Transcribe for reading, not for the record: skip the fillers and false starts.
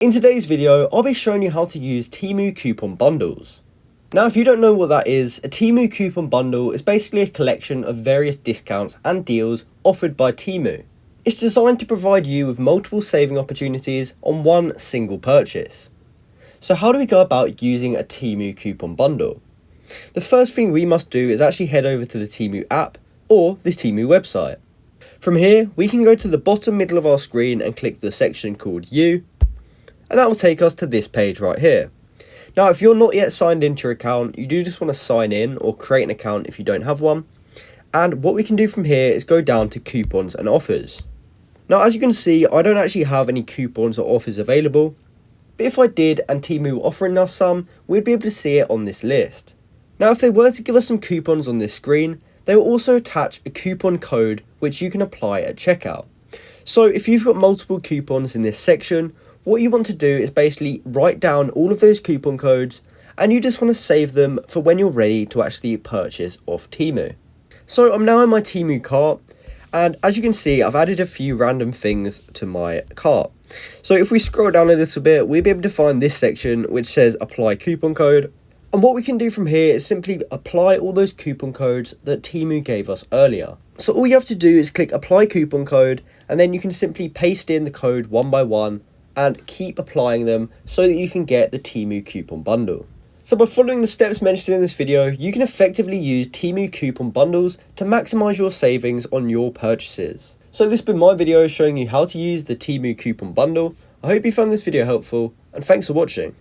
In today's video, I'll be showing you how to use Temu coupon bundles. Now, if you don't know what that is, a Temu coupon bundle is basically a collection of various discounts and deals offered by Temu. It's designed to provide you with multiple saving opportunities on one single purchase. So how do we go about using a Temu coupon bundle? The first thing we must do is actually head over to the Temu app or the Temu website. From here, we can go to the bottom middle of our screen and click the section called You, and that will take us to this page right here. Now, if you're not yet signed into your account, you do just want to sign in or create an account if you don't have one. And what we can do from here is go down to coupons and offers. Now, as you can see, I don't actually have any coupons or offers available, but if I did and Temu were offering us some, we'd be able to see it on this list. Now, if they were to give us some coupons on this screen, they will also attach a coupon code which you can apply at checkout. So if you've got multiple coupons in this section, what you want to do is basically write down all of those coupon codes, and you just want to save them for when you're ready to actually purchase off Temu. So I'm now in my Temu cart, and as you can see, I've added a few random things to my cart. So if we scroll down a little bit, we'll be able to find this section which says apply coupon code. And what we can do from here is simply apply all those coupon codes that Temu gave us earlier. So all you have to do is click apply coupon code, and then you can simply paste in the code one by one and keep applying them so that you can get the Temu coupon bundle. So by following the steps mentioned in this video, you can effectively use Temu coupon bundles to maximize your savings on your purchases. So this has been my video showing you how to use the Temu coupon bundle. I hope you found this video helpful, and thanks for watching.